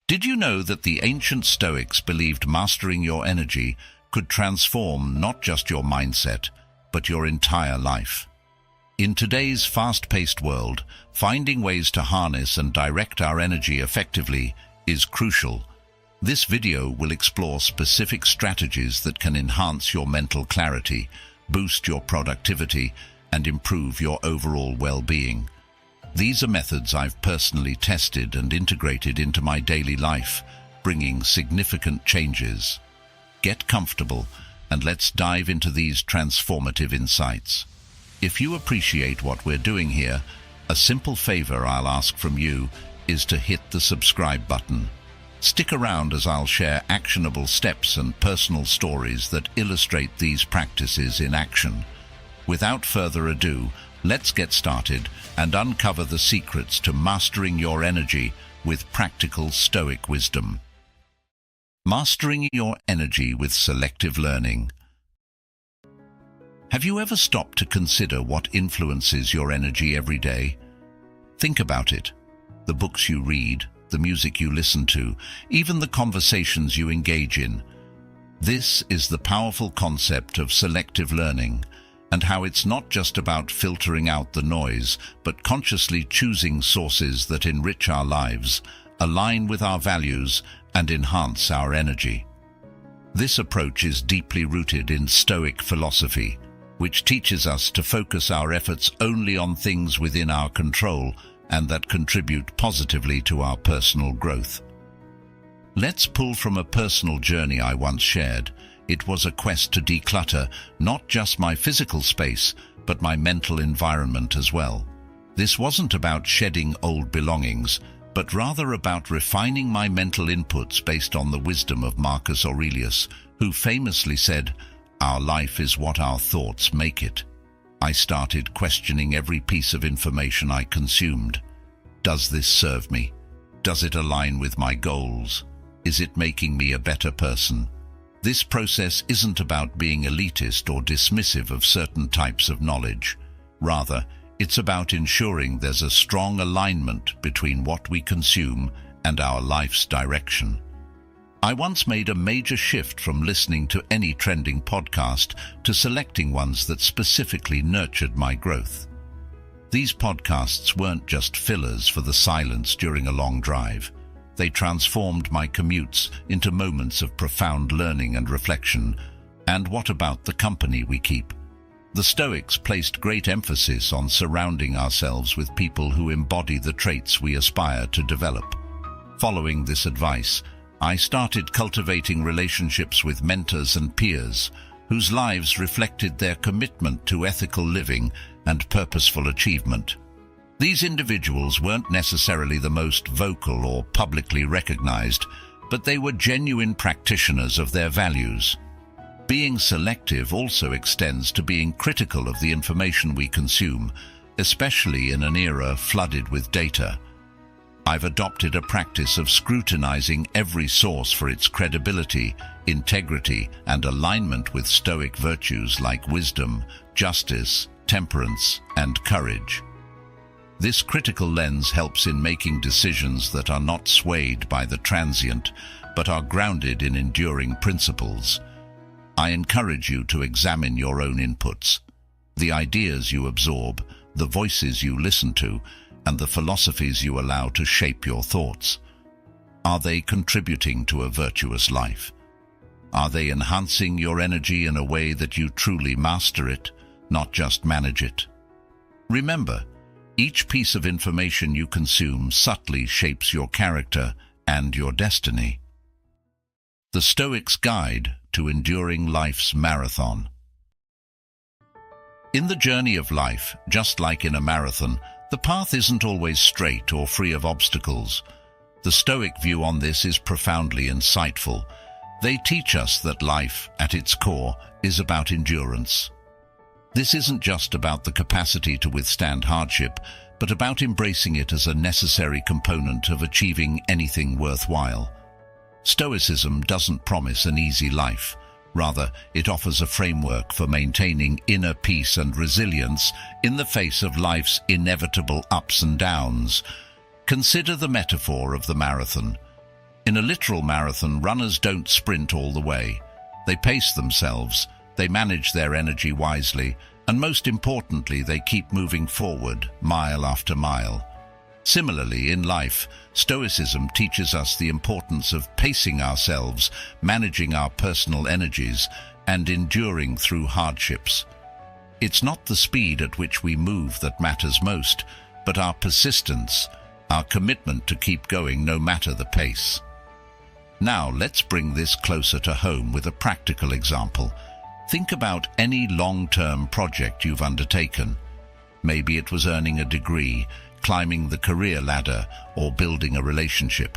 Did you know that the ancient Stoics believed mastering your energy could transform not just your mindset, but your entire life? In today's fast-paced world, finding ways to harness and direct our energy effectively is crucial. This video will explore specific strategies that can enhance your mental clarity, boost your productivity, and improve your overall well-being. These are methods I've personally tested and integrated into my daily life, bringing significant changes. Get comfortable, and let's dive into these transformative insights. If you appreciate what we're doing here, a simple favor I'll ask from you is to hit the subscribe button. Stick around as I'll share actionable steps and personal stories that illustrate these practices in action. Without further ado, let's get started and uncover the secrets to mastering your energy with practical Stoic wisdom. Mastering your energy with selective learning. Have you ever stopped to consider what influences your energy every day? Think about it. The books you read, the music you listen to, even the conversations you engage in. This is the powerful concept of selective learning, and how it's not just about filtering out the noise, but consciously choosing sources that enrich our lives, align with our values, and enhance our energy. This approach is deeply rooted in Stoic philosophy, which teaches us to focus our efforts only on things within our control and that contribute positively to our personal growth. Let's pull from a personal journey I once shared. It was a quest to declutter not just my physical space, but my mental environment as well. This wasn't about shedding old belongings, but rather about refining my mental inputs based on the wisdom of Marcus Aurelius, who famously said, "Our life is what our thoughts make it." I started questioning every piece of information I consumed. Does this serve me? Does it align with my goals? Is it making me a better person? This process isn't about being elitist or dismissive of certain types of knowledge. Rather, it's about ensuring there's a strong alignment between what we consume and our life's direction. I once made a major shift from listening to any trending podcast to selecting ones that specifically nurtured my growth. These podcasts weren't just fillers for the silence during a long drive. They transformed my commutes into moments of profound learning and reflection. And what about the company we keep? The Stoics placed great emphasis on surrounding ourselves with people who embody the traits we aspire to develop. Following this advice, I started cultivating relationships with mentors and peers whose lives reflected their commitment to ethical living and purposeful achievement. These individuals weren't necessarily the most vocal or publicly recognized, but they were genuine practitioners of their values. Being selective also extends to being critical of the information we consume, especially in an era flooded with data. I've adopted a practice of scrutinizing every source for its credibility, integrity, and alignment with Stoic virtues like wisdom, justice, temperance, and courage. This critical lens helps in making decisions that are not swayed by the transient, but are grounded in enduring principles. I encourage you to examine your own inputs, the ideas you absorb, the voices you listen to, and the philosophies you allow to shape your thoughts. Are they contributing to a virtuous life? Are they enhancing your energy in a way that you truly master it, not just manage it? Remember, each piece of information you consume subtly shapes your character and your destiny. The Stoics' Guide to Enduring Life's Marathon. In the journey of life, just like in a marathon, the path isn't always straight or free of obstacles. The Stoic view on this is profoundly insightful. They teach us that life, at its core, is about endurance. This isn't just about the capacity to withstand hardship, but about embracing it as a necessary component of achieving anything worthwhile. Stoicism doesn't promise an easy life. Rather, it offers a framework for maintaining inner peace and resilience in the face of life's inevitable ups and downs. Consider the metaphor of the marathon. In a literal marathon, runners don't sprint all the way. They pace themselves, they manage their energy wisely, and most importantly, they keep moving forward, mile after mile. Similarly, in life, Stoicism teaches us the importance of pacing ourselves, managing our personal energies, and enduring through hardships. It's not the speed at which we move that matters most, but our persistence, our commitment to keep going no matter the pace. Now, let's bring this closer to home with a practical example. Think about any long-term project you've undertaken. Maybe it was earning a degree, climbing the career ladder, or building a relationship.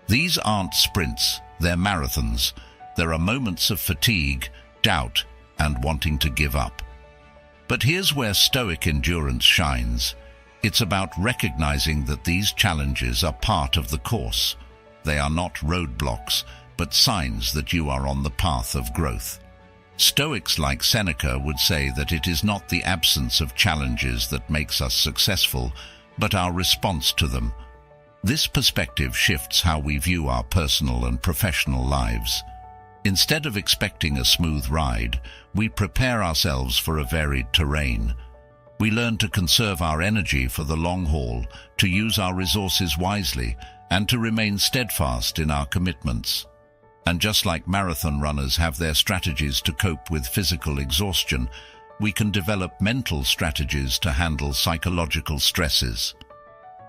These aren't sprints, they're marathons. There are moments of fatigue, doubt, and wanting to give up. But here's where Stoic endurance shines. It's about recognizing that these challenges are part of the course. They are not roadblocks, but signs that you are on the path of growth. Stoics like Seneca would say that it is not the absence of challenges that makes us successful, but our response to them. This perspective shifts how we view our personal and professional lives. Instead of expecting a smooth ride, we prepare ourselves for a varied terrain. We learn to conserve our energy for the long haul, to use our resources wisely, and to remain steadfast in our commitments. And just like marathon runners have their strategies to cope with physical exhaustion, we can develop mental strategies to handle psychological stresses.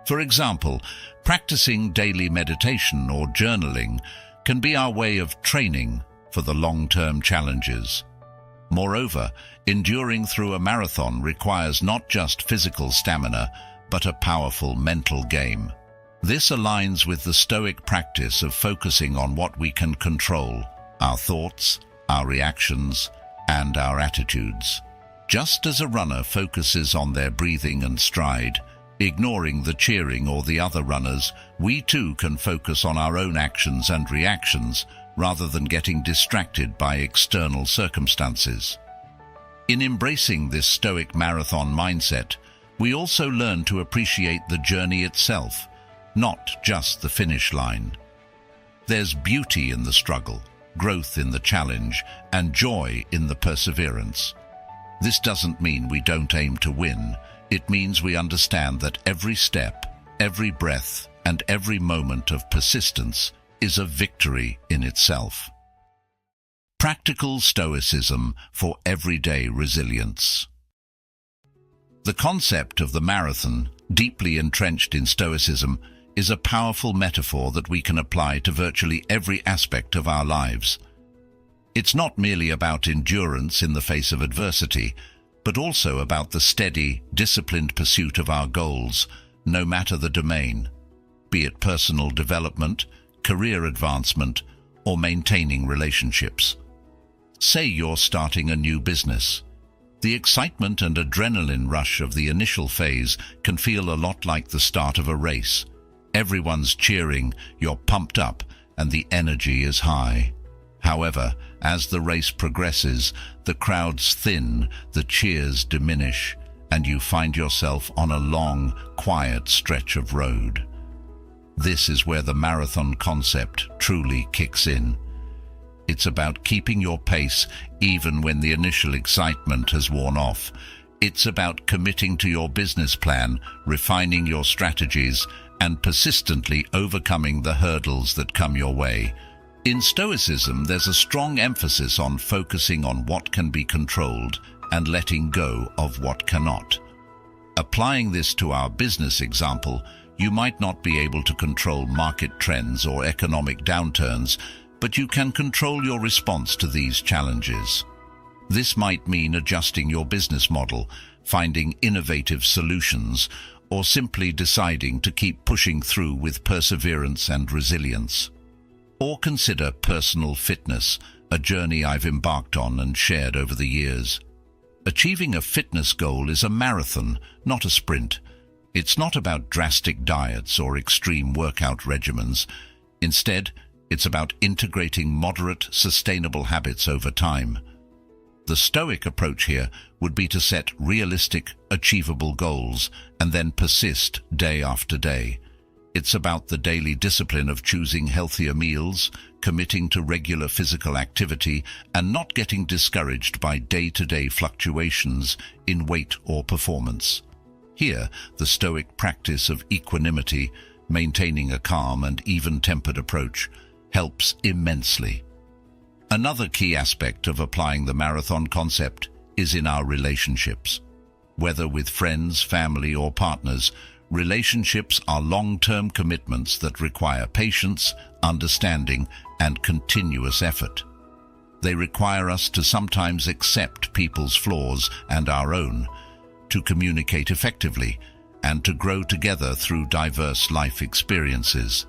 For example, practicing daily meditation or journaling can be our way of training for the long-term challenges. Moreover, enduring through a marathon requires not just physical stamina, but a powerful mental game. This aligns with the Stoic practice of focusing on what we can control: our thoughts, our reactions, and our attitudes. Just as a runner focuses on their breathing and stride, ignoring the cheering or the other runners, we too can focus on our own actions and reactions rather than getting distracted by external circumstances. In embracing this Stoic marathon mindset, we also learn to appreciate the journey itself, not just the finish line. There's beauty in the struggle, growth in the challenge, and joy in the perseverance. This doesn't mean we don't aim to win. It means we understand that every step, every breath, and every moment of persistence is a victory in itself. Practical Stoicism for everyday resilience. The concept of the marathon, deeply entrenched in Stoicism, is a powerful metaphor that we can apply to virtually every aspect of our lives. It's not merely about endurance in the face of adversity, but also about the steady, disciplined pursuit of our goals, no matter the domain, be it personal development, career advancement, or maintaining relationships. Say you're starting a new business. The excitement and adrenaline rush of the initial phase can feel a lot like the start of a race. Everyone's cheering, you're pumped up, and the energy is high. However, as the race progresses, the crowds thin, the cheers diminish, and you find yourself on a long, quiet stretch of road. This is where the marathon concept truly kicks in. It's about keeping your pace even when the initial excitement has worn off. It's about committing to your business plan, refining your strategies, and persistently overcoming the hurdles that come your way. In Stoicism, there's a strong emphasis on focusing on what can be controlled and letting go of what cannot. Applying this to our business example, you might not be able to control market trends or economic downturns, but you can control your response to these challenges. This might mean adjusting your business model, finding innovative solutions, or simply deciding to keep pushing through with perseverance and resilience. Or consider personal fitness, a journey I've embarked on and shared over the years. Achieving a fitness goal is a marathon, not a sprint. It's not about drastic diets or extreme workout regimens. Instead, it's about integrating moderate, sustainable habits over time. The Stoic approach here would be to set realistic, achievable goals and then persist day after day. It's about the daily discipline of choosing healthier meals, committing to regular physical activity, and not getting discouraged by day-to-day fluctuations in weight or performance. Here, the Stoic practice of equanimity, maintaining a calm and even-tempered approach, helps immensely. Another key aspect of applying the marathon concept is in our relationships. Whether with friends, family, or partners, relationships are long-term commitments that require patience, understanding, and continuous effort. They require us to sometimes accept people's flaws and our own, to communicate effectively, and to grow together through diverse life experiences.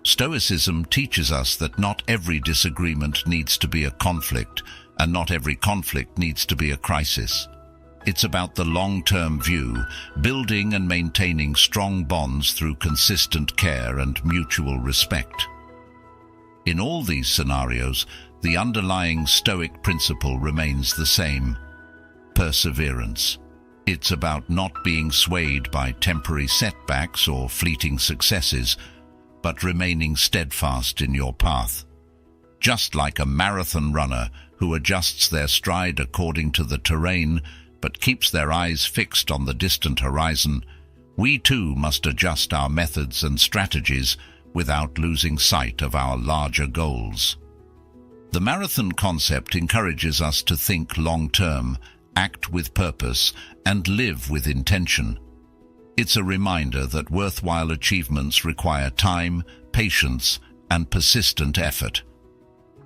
Stoicism teaches us that not every disagreement needs to be a conflict, and not every conflict needs to be a crisis. It's about the long-term view, building and maintaining strong bonds through consistent care and mutual respect. In all these scenarios, the underlying Stoic principle remains the same: perseverance. It's about not being swayed by temporary setbacks or fleeting successes, but remaining steadfast in your path. Just like a marathon runner who adjusts their stride according to the terrain, but keeps their eyes fixed on the distant horizon, we too must adjust our methods and strategies without losing sight of our larger goals. The marathon concept encourages us to think long-term, act with purpose, and live with intention. It's a reminder that worthwhile achievements require time, patience, and persistent effort.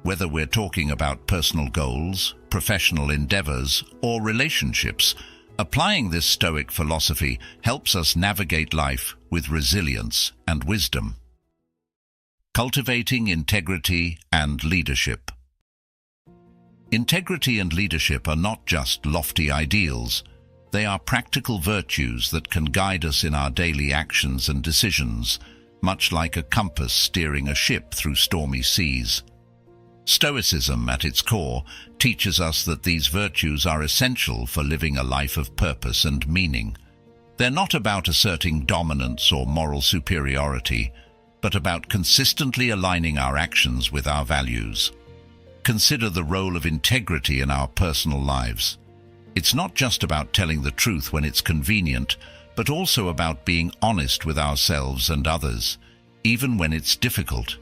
Whether we're talking about personal goals, professional endeavors, or relationships, applying this Stoic philosophy helps us navigate life with resilience and wisdom. Cultivating integrity and leadership. Integrity and leadership are not just lofty ideals. They are practical virtues that can guide us in our daily actions and decisions, much like a compass steering a ship through stormy seas. Stoicism, at its core, teaches us that these virtues are essential for living a life of purpose and meaning. They're not about asserting dominance or moral superiority, but about consistently aligning our actions with our values. Consider the role of integrity in our personal lives. It's not just about telling the truth when it's convenient, but also about being honest with ourselves and others, even when it's difficult.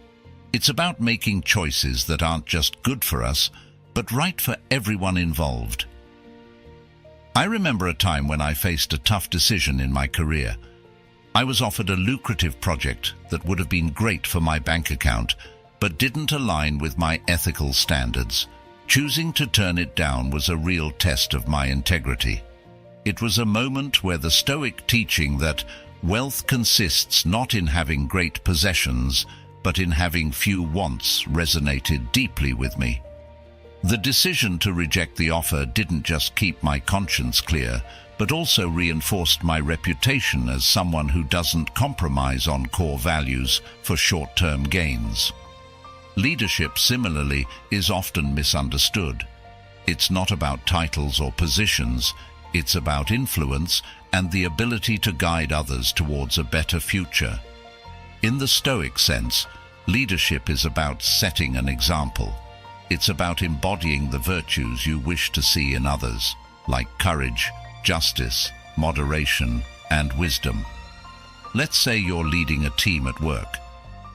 It's about making choices that aren't just good for us, but right for everyone involved. I remember a time when I faced a tough decision in my career. I was offered a lucrative project that would have been great for my bank account, but didn't align with my ethical standards. Choosing to turn it down was a real test of my integrity. It was a moment where the Stoic teaching that wealth consists not in having great possessions, but in having few wants resonated deeply with me. The decision to reject the offer didn't just keep my conscience clear, but also reinforced my reputation as someone who doesn't compromise on core values for short-term gains. Leadership, similarly, is often misunderstood. It's not about titles or positions, it's about influence and the ability to guide others towards a better future. In the Stoic sense, leadership is about setting an example. It's about embodying the virtues you wish to see in others, like courage, justice, moderation, and wisdom. Let's say you're leading a team at work.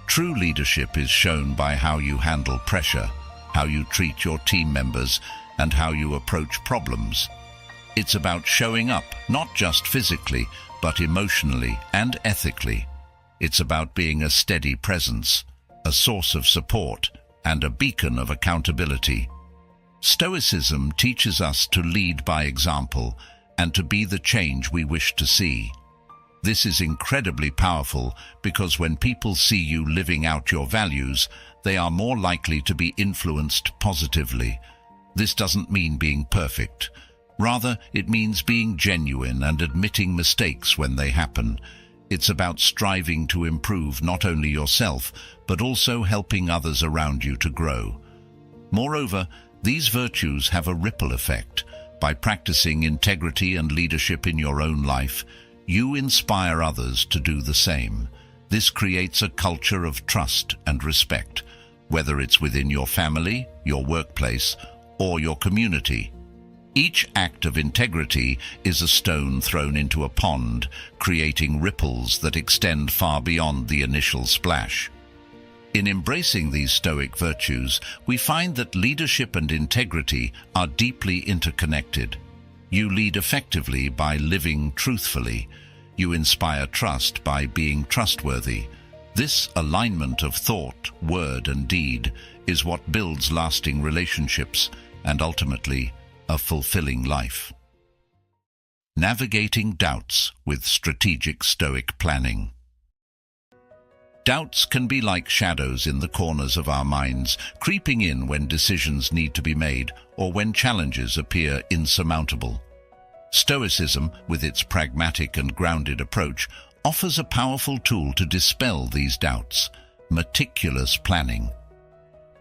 True leadership is shown by how you handle pressure, how you treat your team members, and how you approach problems. It's about showing up, not just physically, but emotionally and ethically. It's about being a steady presence, a source of support, and a beacon of accountability. Stoicism teaches us to lead by example and to be the change we wish to see. This is incredibly powerful because when people see you living out your values, they are more likely to be influenced positively. This doesn't mean being perfect. Rather, it means being genuine and admitting mistakes when they happen. It's about striving to improve not only yourself, but also helping others around you to grow. Moreover, these virtues have a ripple effect. By practicing integrity and leadership in your own life, you inspire others to do the same. This creates a culture of trust and respect, whether it's within your family, your workplace, or your community. Each act of integrity is a stone thrown into a pond, creating ripples that extend far beyond the initial splash. In embracing these Stoic virtues, we find that leadership and integrity are deeply interconnected. You lead effectively by living truthfully. You inspire trust by being trustworthy. This alignment of thought, word, and deed is what builds lasting relationships and ultimately a fulfilling life. Navigating doubts with strategic Stoic planning. Doubts can be like shadows in the corners of our minds, creeping in when decisions need to be made or when challenges appear insurmountable. Stoicism, with its pragmatic and grounded approach, offers a powerful tool to dispel these doubts: meticulous planning.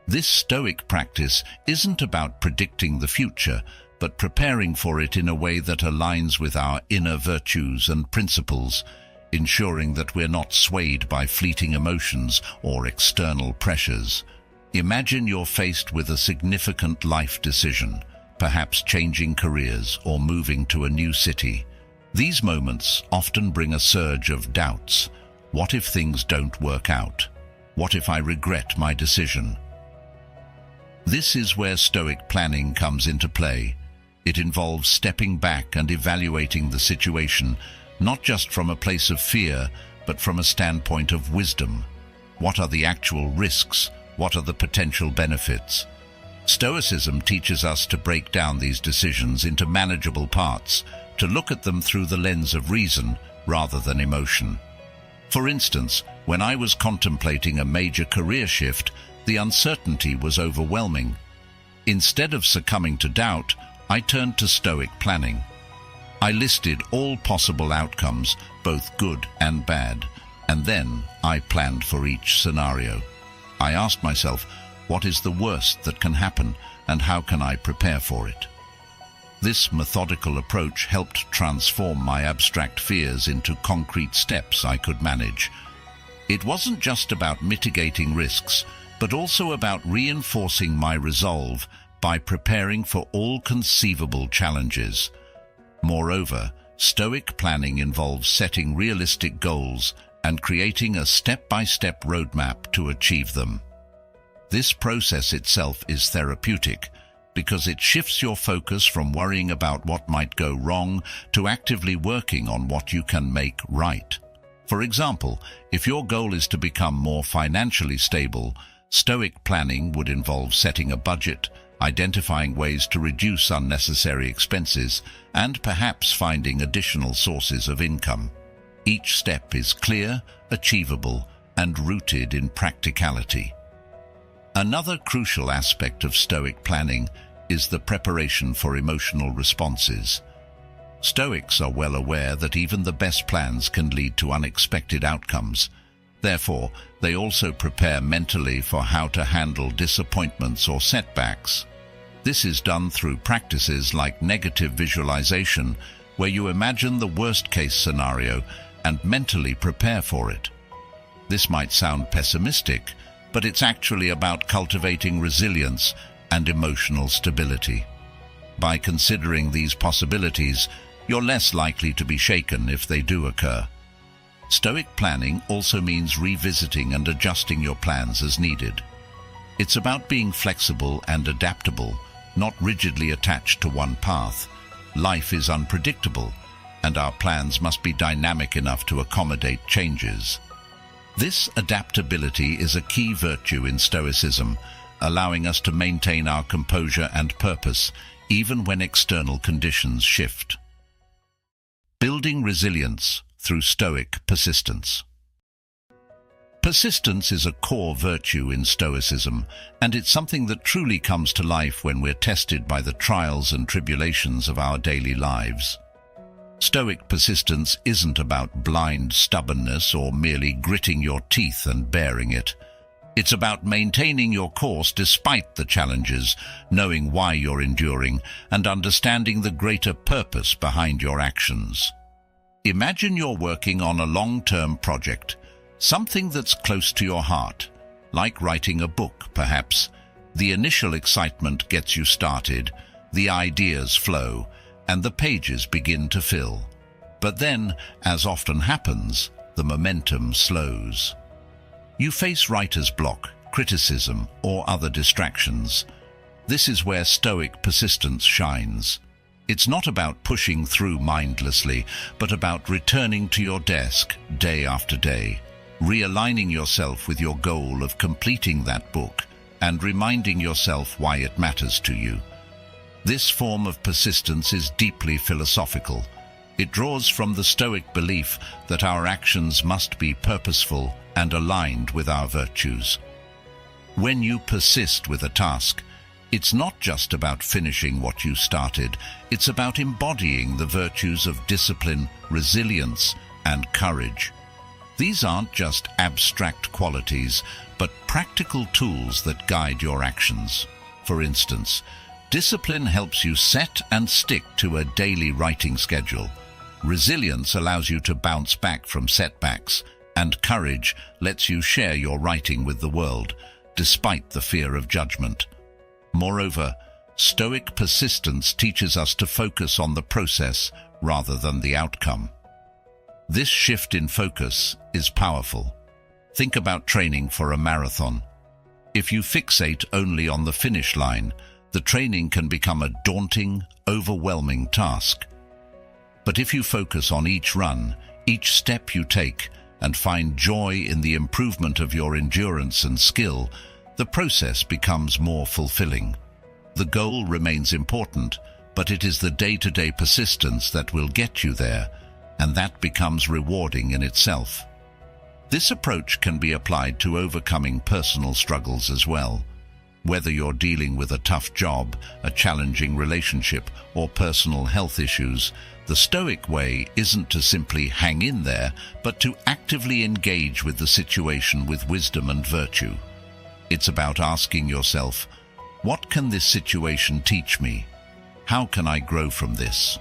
This Stoic practice isn't about predicting the future, but preparing for it in a way that aligns with our inner virtues and principles, ensuring that we're not swayed by fleeting emotions or external pressures. Imagine you're faced with a significant life decision, perhaps changing careers or moving to a new city. These moments often bring a surge of doubts. What if things don't work out? What if I regret my decision? This is where Stoic planning comes into play. It involves stepping back and evaluating the situation, not just from a place of fear, but from a standpoint of wisdom. What are the actual risks? What are the potential benefits? Stoicism teaches us to break down these decisions into manageable parts, to look at them through the lens of reason rather than emotion. For instance, when I was contemplating a major career shift, the uncertainty was overwhelming. Instead of succumbing to doubt, I turned to Stoic planning. I listed all possible outcomes, both good and bad, and then I planned for each scenario. I asked myself, what is the worst that can happen, and how can I prepare for it? This methodical approach helped transform my abstract fears into concrete steps I could manage. It wasn't just about mitigating risks, but also about reinforcing my resolve by preparing for all conceivable challenges. Moreover, Stoic planning involves setting realistic goals and creating a step-by-step roadmap to achieve them. This process itself is therapeutic because it shifts your focus from worrying about what might go wrong to actively working on what you can make right. For example, if your goal is to become more financially stable, Stoic planning would involve setting a budget, identifying ways to reduce unnecessary expenses, and perhaps finding additional sources of income. Each step is clear, achievable, and rooted in practicality. Another crucial aspect of Stoic planning is the preparation for emotional responses. Stoics are well aware that even the best plans can lead to unexpected outcomes. Therefore, they also prepare mentally for how to handle disappointments or setbacks. This is done through practices like negative visualization, where you imagine the worst-case scenario and mentally prepare for it. This might sound pessimistic, but it's actually about cultivating resilience and emotional stability. By considering these possibilities, you're less likely to be shaken if they do occur. Stoic planning also means revisiting and adjusting your plans as needed. It's about being flexible and adaptable, not rigidly attached to one path. Life is unpredictable, and our plans must be dynamic enough to accommodate changes. This adaptability is a key virtue in Stoicism, allowing us to maintain our composure and purpose even when external conditions shift. Building resilience through Stoic persistence. Persistence is a core virtue in Stoicism, and it's something that truly comes to life when we're tested by the trials and tribulations of our daily lives. Stoic persistence isn't about blind stubbornness or merely gritting your teeth and bearing it. It's about maintaining your course despite the challenges, knowing why you're enduring, and understanding the greater purpose behind your actions. Imagine you're working on a long-term project. Something that's close to your heart, like writing a book, perhaps. The initial excitement gets you started, the ideas flow, and the pages begin to fill. But then, as often happens, the momentum slows. You face writer's block, criticism, or other distractions. This is where Stoic persistence shines. It's not about pushing through mindlessly, but about returning to your desk day after day, realigning yourself with your goal of completing that book, and reminding yourself why it matters to you. This form of persistence is deeply philosophical. It draws from the Stoic belief that our actions must be purposeful and aligned with our virtues. When you persist with a task, it's not just about finishing what you started, it's about embodying the virtues of discipline, resilience, and courage. These aren't just abstract qualities, but practical tools that guide your actions. For instance, discipline helps you set and stick to a daily writing schedule. Resilience allows you to bounce back from setbacks, and courage lets you share your writing with the world, despite the fear of judgment. Moreover, Stoic persistence teaches us to focus on the process rather than the outcome. This shift in focus is powerful. Think about training for a marathon. If you fixate only on the finish line, the training can become a daunting, overwhelming task. But if you focus on each run, each step you take, and find joy in the improvement of your endurance and skill, the process becomes more fulfilling. The goal remains important, but it is the day-to-day persistence that will get you there, and that becomes rewarding in itself. This approach can be applied to overcoming personal struggles as well. Whether you're dealing with a tough job, a challenging relationship, or personal health issues, the Stoic way isn't to simply hang in there, but to actively engage with the situation with wisdom and virtue. It's about asking yourself, what can this situation teach me? How can I grow from this?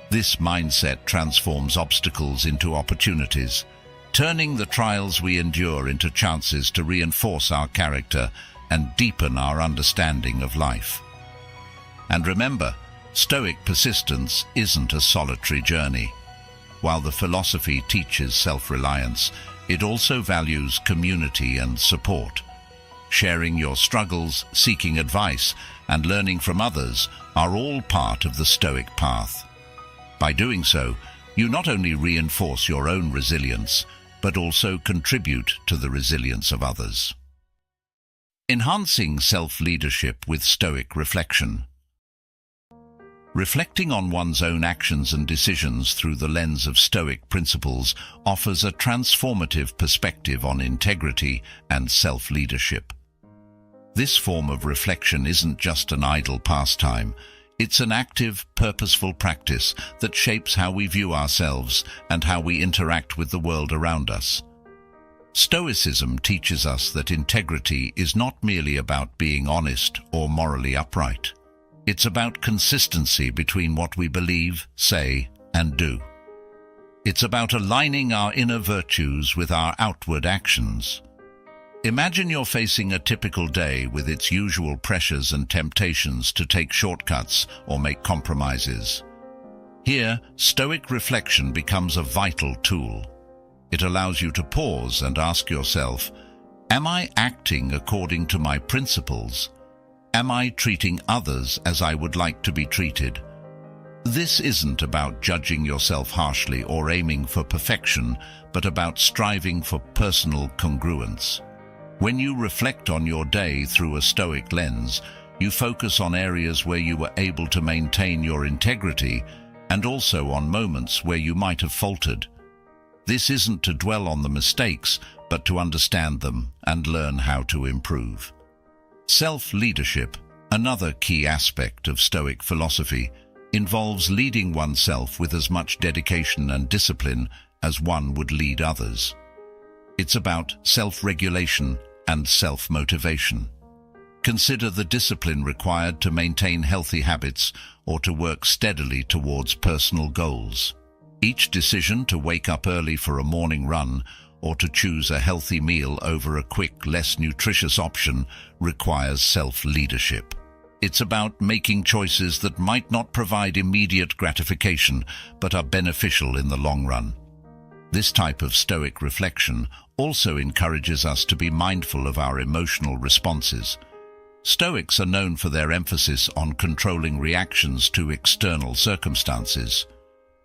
This mindset transforms obstacles into opportunities, turning the trials we endure into chances to reinforce our character and deepen our understanding of life. And remember, Stoic persistence isn't a solitary journey. While the philosophy teaches self-reliance, it also values community and support. Sharing your struggles, seeking advice, and learning from others are all part of the Stoic path. By doing so, you not only reinforce your own resilience, but also contribute to the resilience of others. Enhancing self-leadership with Stoic reflection. Reflecting on one's own actions and decisions through the lens of Stoic principles offers a transformative perspective on integrity and self-leadership. This form of reflection isn't just an idle pastime. It's an active, purposeful practice that shapes how we view ourselves and how we interact with the world around us. Stoicism teaches us that integrity is not merely about being honest or morally upright. It's about consistency between what we believe, say, and do. It's about aligning our inner virtues with our outward actions. Imagine you're facing a typical day with its usual pressures and temptations to take shortcuts or make compromises. Here, Stoic reflection becomes a vital tool. It allows you to pause and ask yourself, am I acting according to my principles? Am I treating others as I would like to be treated? This isn't about judging yourself harshly or aiming for perfection, but about striving for personal congruence. When you reflect on your day through a Stoic lens, you focus on areas where you were able to maintain your integrity and also on moments where you might have faltered. This isn't to dwell on the mistakes, but to understand them and learn how to improve. Self-leadership, another key aspect of Stoic philosophy, involves leading oneself with as much dedication and discipline as one would lead others. It's about self-regulation and self-motivation. Consider the discipline required to maintain healthy habits or to work steadily towards personal goals. Each decision to wake up early for a morning run or to choose a healthy meal over a quick, less nutritious option requires self-leadership. It's about making choices that might not provide immediate gratification, but are beneficial in the long run. This type of Stoic reflection also encourages us to be mindful of our emotional responses. Stoics are known for their emphasis on controlling reactions to external circumstances.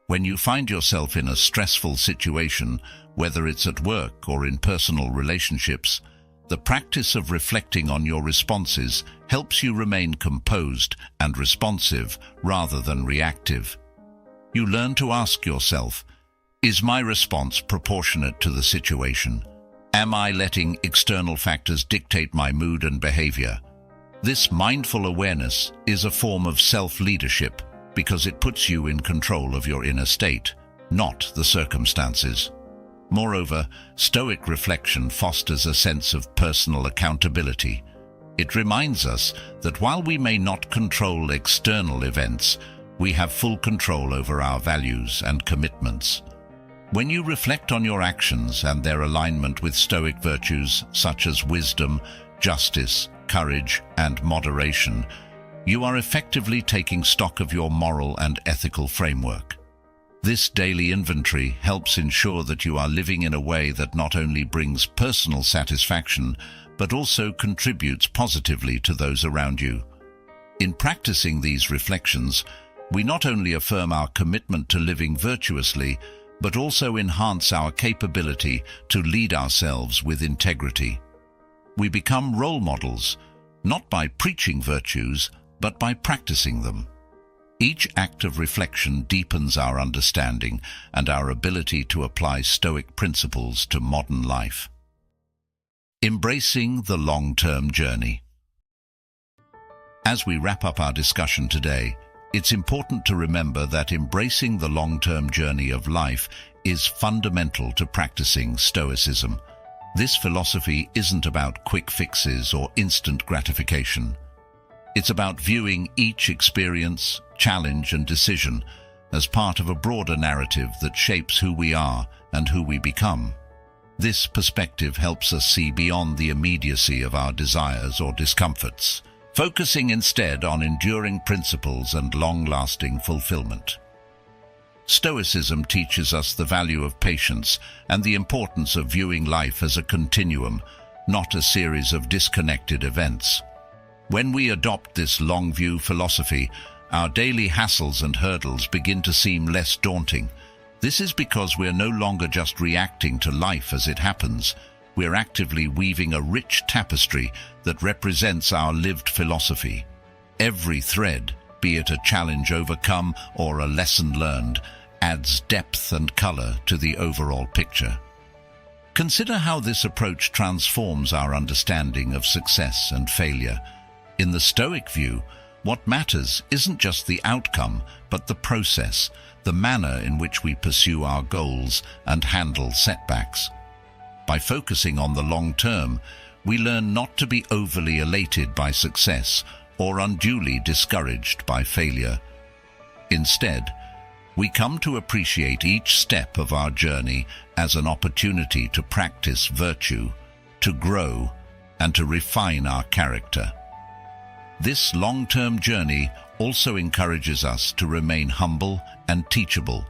When you find yourself in a stressful situation, whether it's at work or in personal relationships, the practice of reflecting on your responses helps you remain composed and responsive rather than reactive. You learn to ask yourself, is my response proportionate to the situation? Am I letting external factors dictate my mood and behavior? This mindful awareness is a form of self-leadership because it puts you in control of your inner state, not the circumstances. Moreover, Stoic reflection fosters a sense of personal accountability. It reminds us that while we may not control external events, we have full control over our values and commitments. When you reflect on your actions and their alignment with Stoic virtues such as wisdom, justice, courage, and moderation, you are effectively taking stock of your moral and ethical framework. This daily inventory helps ensure that you are living in a way that not only brings personal satisfaction, but also contributes positively to those around you. In practicing these reflections, we not only affirm our commitment to living virtuously, but also enhance our capability to lead ourselves with integrity. We become role models, not by preaching virtues, but by practicing them. Each act of reflection deepens our understanding and our ability to apply Stoic principles to modern life. Embracing the long-term journey. As we wrap up our discussion today, it's important to remember that embracing the long-term journey of life is fundamental to practicing Stoicism. This philosophy isn't about quick fixes or instant gratification. It's about viewing each experience, challenge, and decision as part of a broader narrative that shapes who we are and who we become. This perspective helps us see beyond the immediacy of our desires or discomforts, focusing instead on enduring principles and long-lasting fulfillment. Stoicism teaches us the value of patience and the importance of viewing life as a continuum, not a series of disconnected events. When we adopt this long-view philosophy, our daily hassles and hurdles begin to seem less daunting. This is because we're no longer just reacting to life as it happens. We're actively weaving a rich tapestry that represents our lived philosophy. Every thread, be it a challenge overcome or a lesson learned, adds depth and color to the overall picture. Consider how this approach transforms our understanding of success and failure. In the Stoic view, what matters isn't just the outcome, but the process, the manner in which we pursue our goals and handle setbacks. By focusing on the long term, we learn not to be overly elated by success or unduly discouraged by failure. Instead, we come to appreciate each step of our journey as an opportunity to practice virtue, to grow, and to refine our character. This long-term journey also encourages us to remain humble and teachable.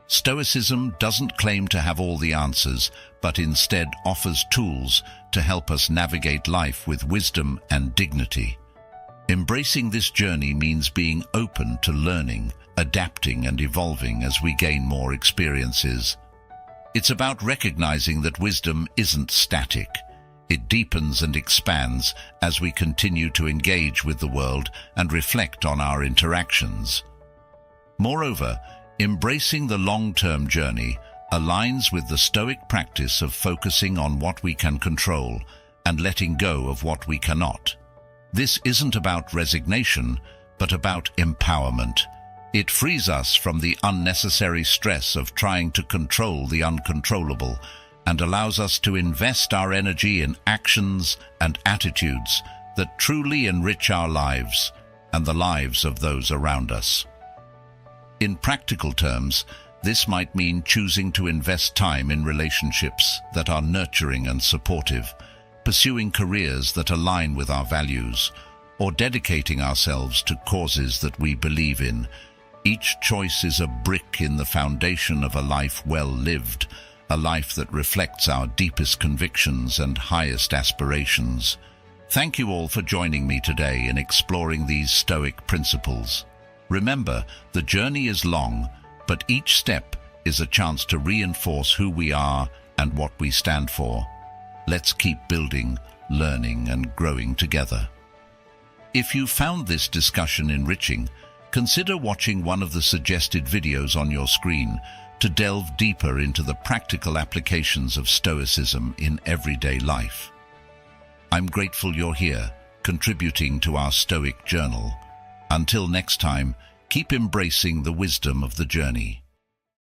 Stoicism doesn't claim to have all the answers, but instead offers tools to help us navigate life with wisdom and dignity. Embracing this journey means being open to learning, adapting, and evolving as we gain more experiences. It's about recognizing that wisdom isn't static. It deepens and expands as we continue to engage with the world and reflect on our interactions. Moreover, embracing the long-term journey aligns with the Stoic practice of focusing on what we can control and letting go of what we cannot. This isn't about resignation, but about empowerment. It frees us from the unnecessary stress of trying to control the uncontrollable and allows us to invest our energy in actions and attitudes that truly enrich our lives and the lives of those around us. In practical terms, This might mean choosing to invest time in relationships that are nurturing and supportive, pursuing careers that align with our values, or dedicating ourselves to causes that we believe in. Each choice is a brick in the foundation of a life well lived, a life that reflects our deepest convictions and highest aspirations. Thank you all for joining me today in exploring these Stoic principles. Remember, the journey is long, but each step is a chance to reinforce who we are and what we stand for. Let's keep building, learning, and growing together. If you found this discussion enriching, consider watching one of the suggested videos on your screen to delve deeper into the practical applications of Stoicism in everyday life. I'm grateful you're here, contributing to our Stoic journal. Until next time, keep embracing the wisdom of the journey.